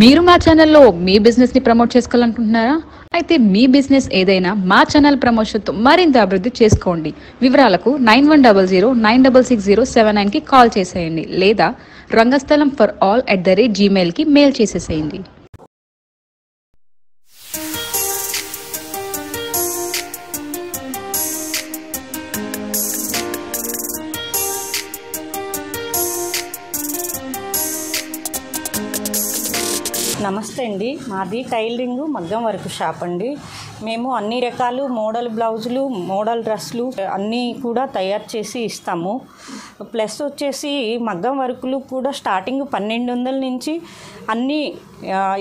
మీరు మా ఛానల్లో మీ బిజినెస్ ని ప్రమోట్ చేసుకోవాలనుకుంటున్నారా? అయితే మీ బిజినెస్ ఏదైనా మా ఛానల్ ప్రమోషన్తో మరింత అభివృద్ధి చేసుకోండి. వివరాలకు 9100966079 కి కాల్ చేసేయండి లేదా రంగస్థలం ఫర్ ఆల్ @gmail కి మెయిల్ చేసేసేయండి. నమస్తే అండి, మాది టైలరింగ్ మగ్గం వర్క్ షాప్ అండి. మేము అన్ని రకాలు మోడల్ బ్లౌజులు, మోడల్ డ్రెస్సులు అన్నీ కూడా తయారు చేసి ఇస్తాము. ప్లస్ వచ్చేసి మగ్గం వర్కులు కూడా స్టార్టింగ్ 1200 నుంచి అన్నీ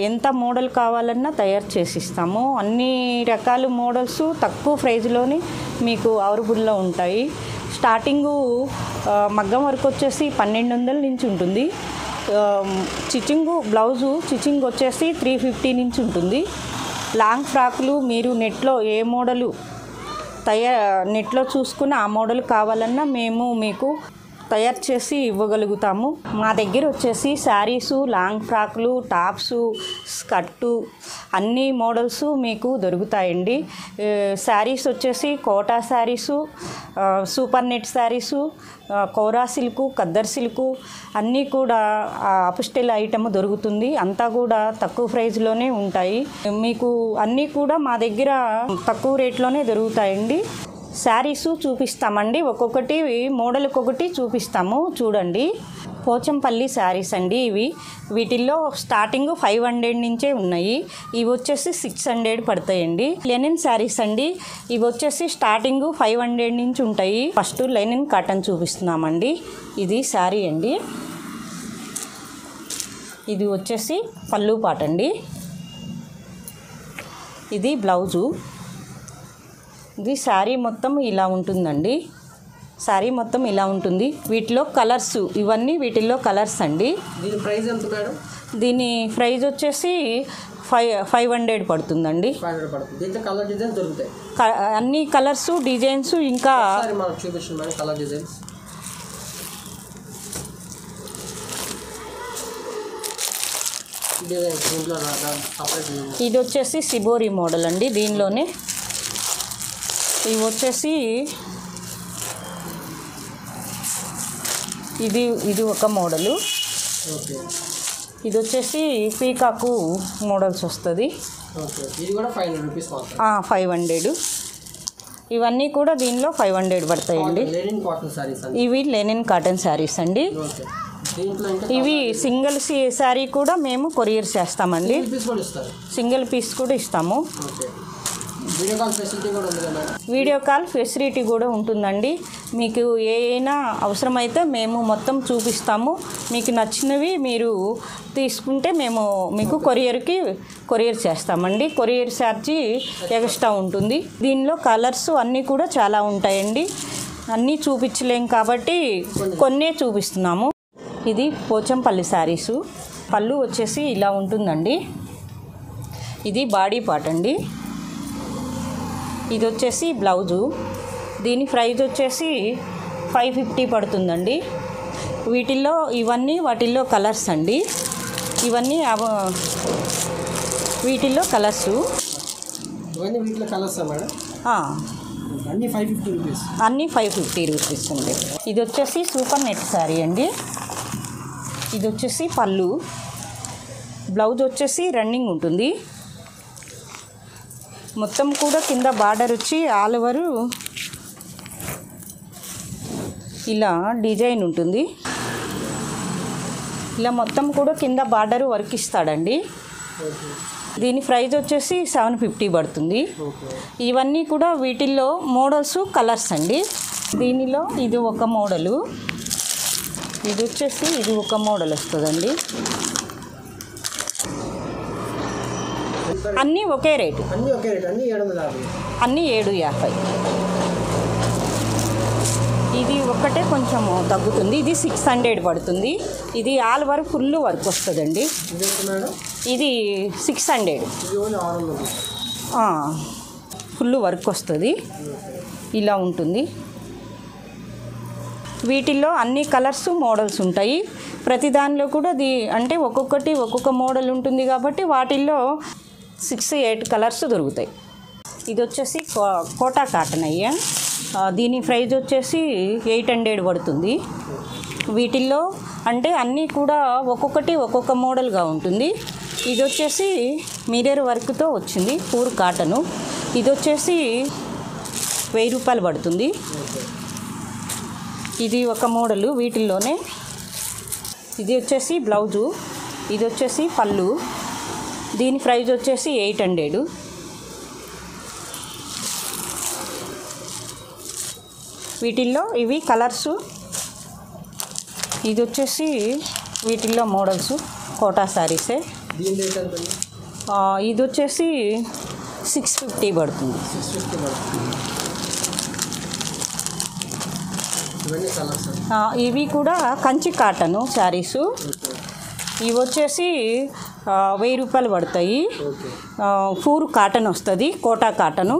ఎంత మోడల్ కావాలన్నా తయారు చేసి ఇస్తాము. అన్ని రకాల మోడల్స్ తక్కువ ప్రైజ్లోనే మీకు అవైలబుల్లో ఉంటాయి. స్టార్టింగు మగ్గం వర్క్ వచ్చేసి 1200 నుంచి ఉంటుంది. బ్లౌజు స్టిచ్చింగ్ వచ్చేసి 350 నుంచి ఉంటుంది. లాంగ్ ఫ్రాకులు మీరు నెట్లో ఏ మోడలు నెట్లో చూసుకుని ఆ మోడల్ కావాలన్నా మేము మీకు తయారు చేసి ఇవ్వగలుగుతాము. మా దగ్గర వచ్చేసి శారీసు, లాంగ్ ఫ్రాకులు, టాప్సు, స్కర్టు అన్ని మోడల్స్ మీకు దొరుకుతాయండి. శారీస్ వచ్చేసి Kota saris, super net saris, kora silk, khaddar silk అన్నీ కూడా అప్స్టైల్ ఐటమ్ దొరుకుతుంది. అంతా కూడా తక్కువ ప్రైజ్లోనే ఉంటాయి. మీకు అన్నీ కూడా మా దగ్గర తక్కువ రేట్లోనే దొరుకుతాయండి. శారీసు చూపిస్తామండి, ఒక్కొక్కటి మోడల్కి ఒకటి చూపిస్తాము. చూడండి, పోచంపల్లి శారీస్ అండి ఇవి. వీటిల్లో స్టార్టింగ్ 500 నుంచే ఉన్నాయి. ఇవి వచ్చేసి 600 పడతాయండి. లెనిన్ శారీస్ అండి, ఇవి వచ్చేసి స్టార్టింగ్ 500 నుంచి ఉంటాయి. ఫస్ట్ లెనిన్ కాటన్ చూపిస్తున్నామండి. ఇది శారీ అండి, ఇది వచ్చేసి పళ్ళు పాట అండి. ఇది బ్లౌజు. ఇది శారీ మొత్తం ఇలా ఉంటుందండి. శారీ మొత్తం ఇలా ఉంటుంది. వీటిలో కలర్స్ ఇవన్నీ వీటిల్లో కలర్స్ అండి. దీని ప్రైస్ ఎంత మేడం? దీని ప్రైస్ వచ్చేసి 500 పడుతుందండి. 500 పడుతుంది. దీంట్లో కలర్ డిజైన్స్ దొరుకుతాయి. అన్ని కలర్స్ డిజైన్స్ ఇంకా మనకు చూపించండి మేడం కలర్ డిజైన్స్. ఇది వచ్చేసి సిబోరి మోడల్ అండి. దీనిలోనే ఇవి వచ్చేసి ఇది ఒక మోడలు. ఇది వచ్చేసి పీకాకు మోడల్స్ వస్తుంది. 500. ఇవన్నీ కూడా దీనిలో 500 పడతాయండి. ఇవి లెనిన్ కాటన్ శారీస్ అండి. ఇవి సింగిల్ శారీ కూడా మేము కొరియర్ చేస్తామండి. సింగిల్ పీస్ కూడా ఇస్తాము. వీడియో కాల్ ఫెసిలిటీ కూడా ఉంటుందండి. మీకు ఏమైనా అవసరమైతే మేము మొత్తం చూపిస్తాము. మీకు నచ్చినవి మీరు తీసుకుంటే మేము మీకు కొరియర్ చేస్తామండి. కొరియర్ ఛార్జీ ఎక్స్ట్రా ఉంటుంది. దీనిలో కలర్స్ అన్నీ కూడా చాలా ఉంటాయండి. అన్నీ చూపించలేం కాబట్టి కొన్నే చూపిస్తున్నాము. ఇది పోచంపల్లి శారీసు. పళ్ళు వచ్చేసి ఇలా ఉంటుందండి. ఇది బాడీ పార్ట్ అండి. ఇది వచ్చేసి బ్లౌజు. దీని ప్రైస్ వచ్చేసి 550 పడుతుందండి. వాటిల్లో కలర్స్ అండి. ఇవన్నీ వీటిల్లో కలర్స్. అన్నీ 550 రూపీస్ అండి. ఇది వచ్చేసి సూపర్ నెట్ శారీ అండి. ఇది వచ్చేసి పళ్ళు. బ్లౌజ్ వచ్చేసి రన్నింగ్ ఉంటుంది. మొత్తం కూడా కింద బార్డర్ వచ్చి ఆల్ ఓవర్ ఇలా డిజైన్ ఉంటుంది. ఇలా మొత్తం కూడా కింద బార్డర్ వర్క్ ఇస్తాడండి. దీని ప్రైస్ వచ్చేసి 750 పడుతుంది. ఇవన్నీ కూడా వీటిల్లో మోడల్స్ కలర్స్ అండి. దీనిలో ఇది ఒక మోడలు. ఇది వచ్చేసి ఇది ఒక మోడల్ వస్తుందండి. అన్నీ ఒకే రేటు. అన్నీ 750. ఇది ఒక్కటే కొంచెం తగ్గుతుంది. ఇది 600 పడుతుంది. ఇది ఆల్ వర్క్ ఫుల్ వర్క్ వస్తుందండి. ఇది 600. ఫుల్ వర్క్ వస్తుంది. ఇలా ఉంటుంది. వీటిల్లో అన్ని కలర్స్ మోడల్స్ ఉంటాయి. ప్రతి దానిలో కూడా అంటే ఒక్కొక్క మోడల్ ఉంటుంది కాబట్టి వాటిల్లో 6-8 కలర్స్ దొరుకుతాయి. ఇది వచ్చేసి కోటా కాటన్ అయ్యా. దీని ప్రైస్ వచ్చేసి 800 పడుతుంది. వీటిల్లో అంటే అన్నీ కూడా ఒక్కొక్క మోడల్గా ఉంటుంది. ఇది వచ్చేసి మిర్రర్ వర్క్తో వచ్చింది పూర్ కాటను. ఇది వచ్చేసి 1000 రూపాయలు పడుతుంది. ఇది ఒక మోడలు వీటిల్లోనే. ఇది వచ్చేసి బ్లౌజు, ఇది వచ్చేసి పళ్ళు. దీని ప్రైస్ వచ్చేసి 800. వీటిల్లో ఇవి కలర్సు. ఇది వచ్చేసి వీటిల్లో మోడల్స్ కోటా శారీసే. దీని రేట్ ఎంత? ఇది వచ్చేసి 650 పడుతుంది. 650 పడుతుంది. ఇవన్నీ కలర్స్. ఇవి కూడా కంచి కాటను శారీసు. ఇవి వచ్చేసి 1000 రూపాయలు పడతాయి. పూర్ కాటన్ వస్తుంది, కోటా కాటను.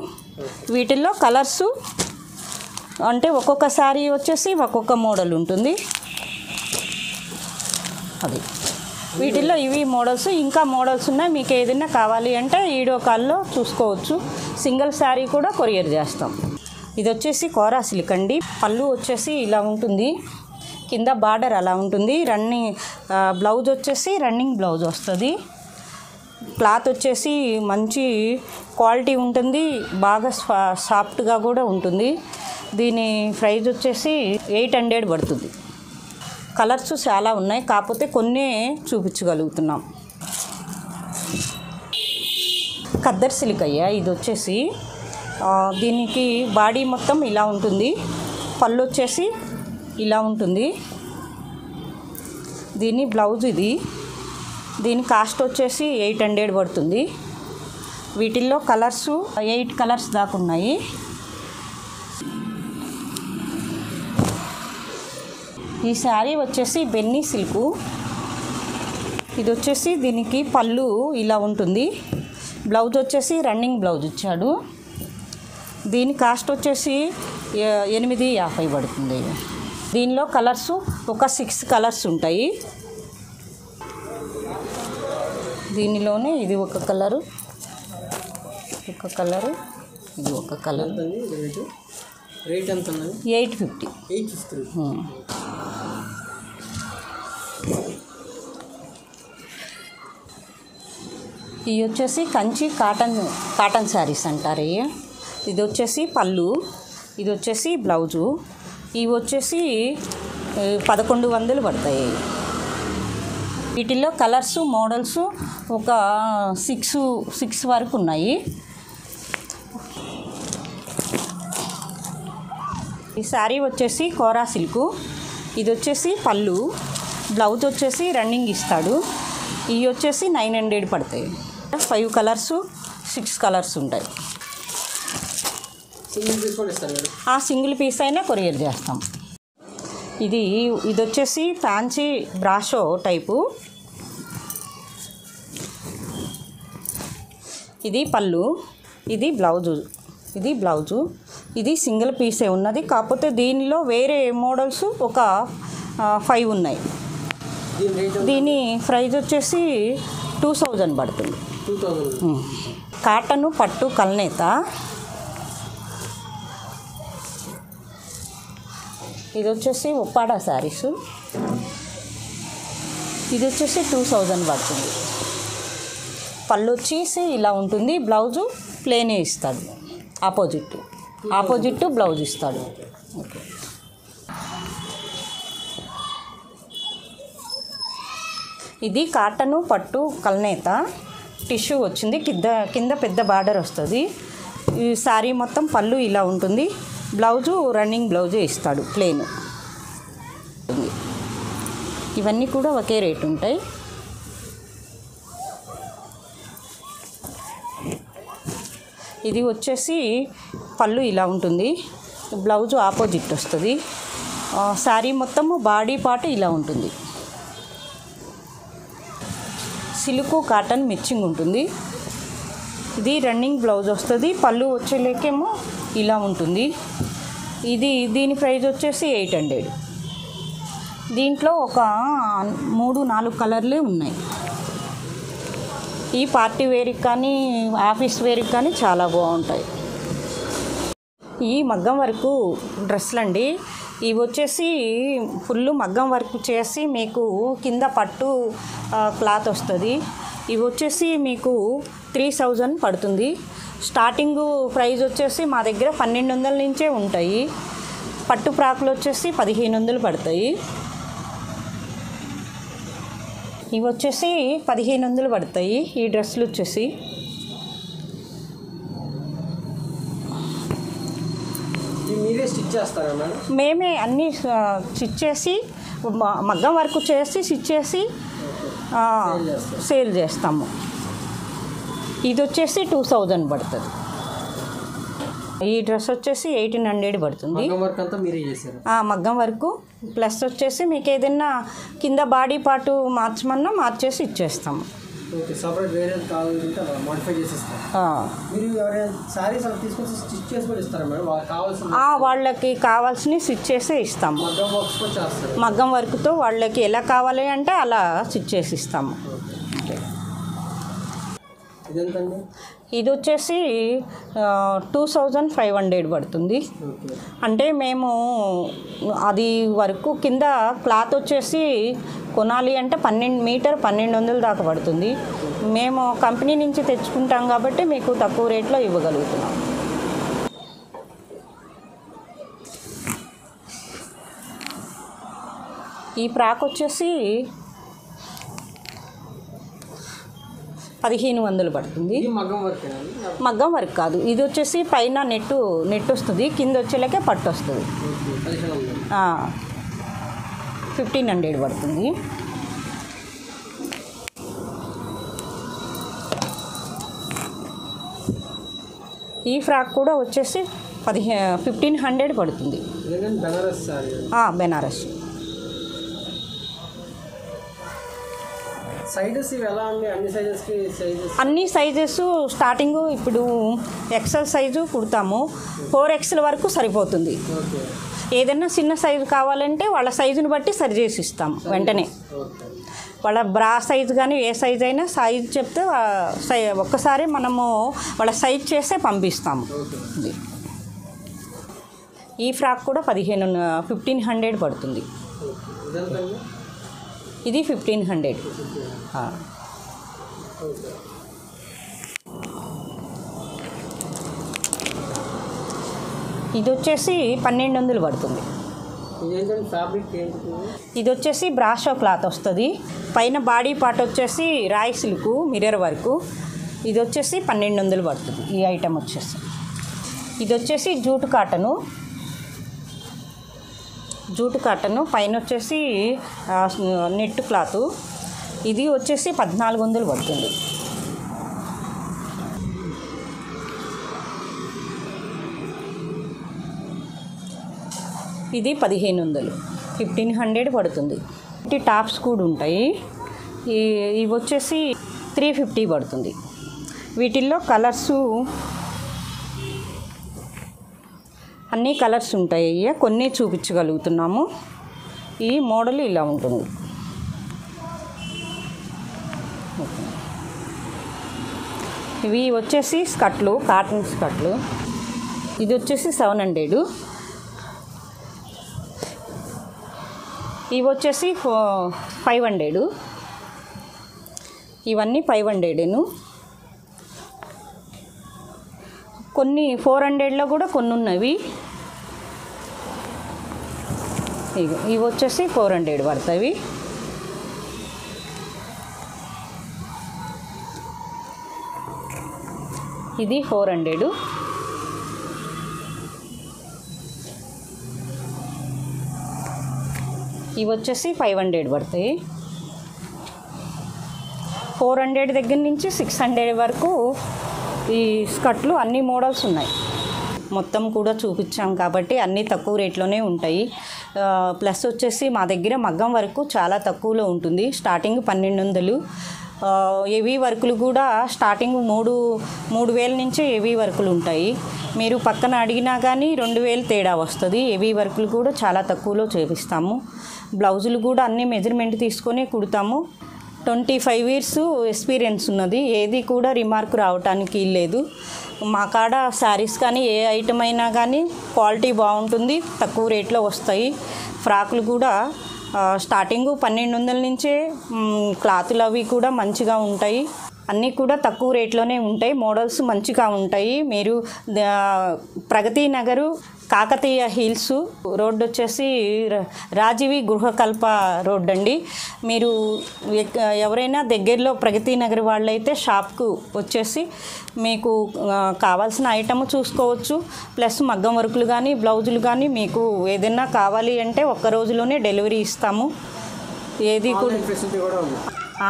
వీటిల్లో కలర్సు అంటే ఒక్కొక్క శారీ వచ్చేసి ఒక్కొక్క మోడల్ ఉంటుంది. అది వీటిల్లో ఇవి మోడల్స్. ఇంకా మోడల్స్ ఉన్నాయి. మీకు ఏదైనా కావాలి అంటే వీడియో కాల్లో చూసుకోవచ్చు. సింగిల్ శారీ కూడా కొరియర్ చేస్తాం. ఇది వచ్చేసి కోరా సిల్క్ అండి. పళ్ళు వచ్చేసి ఇలా ఉంటుంది, కింద బార్డర్ అలా ఉంటుంది. బ్లౌజ్ వచ్చేసి రన్నింగ్ బ్లౌజ్ వస్తుంది. క్లాత్ వచ్చేసి మంచి క్వాలిటీ ఉంటుంది, బాగా సాఫ్ట్గా కూడా ఉంటుంది. దీని ప్రైస్ వచ్చేసి 800 పడుతుంది. కలర్స్ చాలా ఉన్నాయి, కాకపోతే కొన్నే చూపించగలుగుతున్నాం. ఖద్దర్ సిల్క్ అయ్యా. ఇది వచ్చేసి దీనికి బాడీ మొత్తం ఇలా ఉంటుంది, పళ్ళు వచ్చేసి ఇలా ఉంటుంది. దీని బ్లౌజ్ ఇది. దీని కాస్ట్ వచ్చేసి 800 పడుతుంది. వీటిల్లో కలర్సు 8 కలర్స్ దాకా ఉన్నాయి. ఈ శారీ వచ్చేసి బెన్నీ సిల్కు. ఇది వచ్చేసి దీనికి పళ్ళు ఇలా ఉంటుంది, బ్లౌజ్ వచ్చేసి రన్నింగ్ బ్లౌజ్ ఇచ్చాడు. దీని కాస్ట్ వచ్చేసి 850 పడుతుంది. దీనిలో కలర్స్ ఒక 6 కలర్స్ ఉంటాయి. దీనిలోనే ఇది ఒక కలరు, ఇది ఒక కలరు. రేట్ ఎంత? 850. ఇవి వచ్చేసి కంచి కాటన్ శారీస్ అంటారు. ఇది వచ్చేసి పళ్ళు, ఇది వచ్చేసి బ్లౌజు. ఇవి వచ్చేసి 1100 పడతాయి. వీటిల్లో కలర్స్ మోడల్స్ ఒక 6 వరకు ఉన్నాయి. ఈ శారీ వచ్చేసి కోరా సిల్కు. ఇది వచ్చేసి పళ్ళు, బ్లౌజ్ వచ్చేసి రన్నింగ్ ఇస్తాడు. ఇవి వచ్చేసి 900 పడతాయి. 5 కలర్స్ 6 కలర్స్ ఉంటాయి. సింగిల్ పీస్ అయినా కొరియర్ చేస్తాం. ఇది వచ్చేసి ఫ్యాన్సీ బ్రాషో టైపు. ఇది పళ్ళు, ఇది బ్లౌజు. ఇది సింగిల్ పీసే ఉన్నది, కాకపోతే దీనిలో వేరే మోడల్స్ ఒక 5 ఉన్నాయి. దీని ప్రైస్ వచ్చేసి 2000 పడుతుంది. కాటను పట్టు కల్నేత. ఇది వచ్చేసి ఉప్పాడ శారీసు. ఇది వచ్చేసి 2000 పడుతుంది. పళ్ళు వచ్చేసి ఇలా ఉంటుంది, బ్లౌజు ప్లేనే ఇస్తాడు, ఆపోజిట్ బ్లౌజ్ ఇస్తాడు. ఓకే. ఇది కాటను పట్టు కల్నేత టిష్యూ వచ్చింది, కింద పెద్ద బార్డర్ వస్తుంది. ఈ శారీ మొత్తం పళ్ళు ఇలా ఉంటుంది, బ్లౌజు రన్నింగ్ బ్లౌజే ఇస్తాడు ప్లెయిన్. ఇవన్నీ కూడా ఒకే రేట్ ఉంటాయి. ఇది వచ్చేసి పళ్ళు ఇలా ఉంటుంది, బ్లౌజు ఆపోజిట్ వస్తుంది. శారీ మొత్తము బాడీ పార్ట్ ఇలా ఉంటుంది. సిల్క్ కాటన్ మిక్సింగ్ ఉంటుంది. ఇది రన్నింగ్ బ్లౌజ్ వస్తుంది, పళ్ళు వచ్చేలేకేమో ఇలా ఉంటుంది. దీని ప్రైస్ వచ్చేసి 800. దీంట్లో ఒక 3-4 కలర్లే ఉన్నాయి. ఈ పార్టీ వేర్కి కానీ ఆఫీస్ వేర్కి కానీ చాలా బాగుంటాయి. ఈ మగ్గం వర్క్ డ్రెస్సులు అండి. ఇవి వచ్చేసి ఫుల్ మగ్గం వర్క్ చేసి మీకు కింద పట్టు క్లాత్ వస్తుంది. ఇవి వచ్చేసి మీకు 3000 పడుతుంది. స్టార్టింగ్ ప్రైస్ వచ్చేసి మా దగ్గర 1200 నుంచే ఉంటాయి. పట్టు ఫ్రాకులు వచ్చేసి 1500 పడతాయి. ఇవి వచ్చేసి 1500 పడతాయి. ఈ డ్రెస్సులు వచ్చేసి మీరే స్టిచ్ చేస్తారా మేడం? మేమే అన్నీ స్టిచ్ చేసి మగ్గం వర్క్ చేసి స్టిచ్ చేసి సేల్ చేస్తాము. ఇది వచ్చేసి 2000 పడుతుంది. ఈ డ్రెస్ వచ్చేసి 1800 పడుతుంది. మగ్గం వర్క్ అంతా మీరే చేశారు? మగ్గం వర్క్ ప్లస్ వచ్చేసి మీకు ఏదైనా కింద బాడీ పార్ట్ మార్చమన్నా మార్చేసి ఇచ్చేస్తాము. ఓకే, సపరేట్ వేరే కావాలంటే అలా మోడిఫై చేసేస్తాం. మీరు ఎవరైనా శారీస్ అలా తీసుకొచ్చి స్టిచ్ చేసి కూడా ఇస్తారా మేడం? వాళ్ళకి కావాల్సిన వాళ్ళకి కావాల్సినవి స్టిచ్ చేసే ఇస్తాము. మగ్గం వర్క్స్ కూడా చేస్తారు? మగ్గం వర్క్తో వాళ్ళకి ఎలా కావాలి అంటే అలా స్టిచ్ చేసి ఇస్తాము. ఇదెంతండి? ఇది వచ్చేసి 2500 పడుతుంది. అంటే మేము అది వరకు కింద క్లాత్ వచ్చేసి కొనాలి అంటే 12 మీటర్ 1200 దాకా పడుతుంది. మేము కంపెనీ నుంచి తెచ్చుకుంటాం కాబట్టి మీకు తక్కువ రేట్లో ఇవ్వగలుగుతున్నాం. ఈ ఫ్రాక్ వచ్చేసి 1500 పడుతుంది. మగ్గం వర్క్ కాదు, ఇది వచ్చేసి పైన నెట్ వస్తుంది, కింద వచ్చేలాకే పట్టు వస్తుంది. 1500 పడుతుంది. ఈ ఫ్రాక్ కూడా వచ్చేసి 1500 పడుతుంది. బెనారస్. సైజెస్ ఇవి ఎలా అండి? అన్ని సైజెస్ స్టార్టింగ్ ఇప్పుడు ఎక్సెల్ సైజు కుడతాము. 4XL వరకు సరిపోతుంది. ఏదైనా చిన్న సైజు కావాలంటే వాళ్ళ సైజుని బట్టి సరి చేసి ఇస్తాము వెంటనే. వాళ్ళ బ్రా సైజు కానీ ఏ సైజు అయినా సైజు చెప్తే ఒక్కసారి మనము వాళ్ళ సైజ్ చేసే పంపిస్తాము. ఈ ఫ్రాక్ కూడా 1500 పడుతుంది. ఇది 1500. ఇది వచ్చేసి 1200 పడుతుంది. ఇది వచ్చేసి బ్రాషో క్లాత్ వస్తుంది. పైన బాడీ పార్ట్ వచ్చేసి రాయి సిల్క్ మిర్రర్ వర్క్. ఇది వచ్చేసి 1200 పడుతుంది. ఈ ఐటమ్ వచ్చేసి ఇది వచ్చేసి జూట్ కాటను పైన వచ్చేసి నెట్ క్లాత్. ఇది వచ్చేసి 1400 పడుతుంది. ఇది 1500. 1500 పడుతుంది. టాప్స్ కూడా ఉంటాయి. ఇవి వచ్చేసి 350 పడుతుంది. వీటిల్లో కలర్సు అన్ని కలర్స్ ఉంటాయి. కొన్ని చూపించగలుగుతున్నాము. ఈ మోడల్ ఇలా ఉంటుంది. ఇవి వచ్చేసి స్కర్ట్లు, కాటన్ స్కర్ట్లు. ఇది వచ్చేసి 700. ఇవి వచ్చేసి 500. ఇవన్నీ 500. కొన్ని 400లో కూడా కొన్ని ఉన్నవి. ఇవి వచ్చేసి 400 పడతాయి. ఇది 400. ఇవి వచ్చేసి 500 పడతాయి. 400 దగ్గర నుంచి 600 వరకు ఈ స్కర్ట్లు అన్ని మోడల్స్ ఉన్నాయి. మొత్తం కూడా చూపించాం కాబట్టి అన్నీ తక్కువ రేట్లోనే ఉంటాయి. ప్లస్ వచ్చేసి మా దగ్గర మగ్గం వరకు చాలా తక్కువలో ఉంటుంది. స్టార్టింగ్ 1200. హెవీ వర్కులు కూడా స్టార్టింగ్ 3,000 నుంచే హెవీ వర్కులు ఉంటాయి. మీరు పక్కన అడిగినా కానీ 2,000 తేడా వస్తుంది. హెవీ వర్కులు కూడా చాలా తక్కువలో చేపిస్తాము. బ్లౌజులు కూడా అన్ని మెజర్మెంట్ తీసుకొని కుడతాము. 25 ఇయర్స్ ఎక్స్పీరియన్స్ ఉన్నది. ఏది కూడా రిమార్క్ రావటానికి లేదు. మా కాడ శారీస్ కానీ ఏ ఐటమ్ అయినా కానీ క్వాలిటీ బాగుంటుంది, తక్కువ రేట్లో వస్తాయి. ఫ్రాకులు కూడా స్టార్టింగ్ 1,200 నుంచే క్లాతులు అవి కూడా మంచిగా ఉంటాయి. అన్నీ కూడా తక్కువ రేట్లోనే ఉంటాయి. మోడల్స్ మంచిగా ఉంటాయి. మీరు ప్రగతి నగరు కాకతీయ హిల్స్ రోడ్ వచ్చేసి రాజీవి గృహకల్ప రోడ్ అండి. మీరు ఎవరైనా దగ్గరలో ప్రగతి నగర్ వాళ్ళైతే షాప్కు వచ్చేసి మీకు కావాల్సిన ఐటమ్ చూసుకోవచ్చు. ప్లస్ మగ్గం వర్కులు కానీ బ్లౌజులు కానీ మీకు ఏదైనా కావాలి అంటే ఒక్క రోజులోనే డెలివరీ ఇస్తాము. ఏది కూడా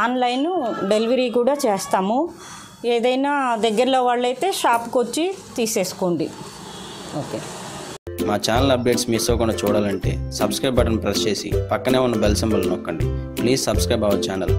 ఆన్లైన్ డెలివరీ కూడా చేస్తాము. ఏదైనా దగ్గరలో వాళ్ళైతే షాప్కి వచ్చి తీసేసుకోండి. ఓకే. మా ఛానల్ అప్డేట్స్ మిస్ అవ్వకుండా చూడాలంటే సబ్స్క్రైబ్ బటన్ ప్రెస్ చేసి పక్కనే ఉన్న బెల్ సింబల్ నొక్కండి. Please subscribe our channel.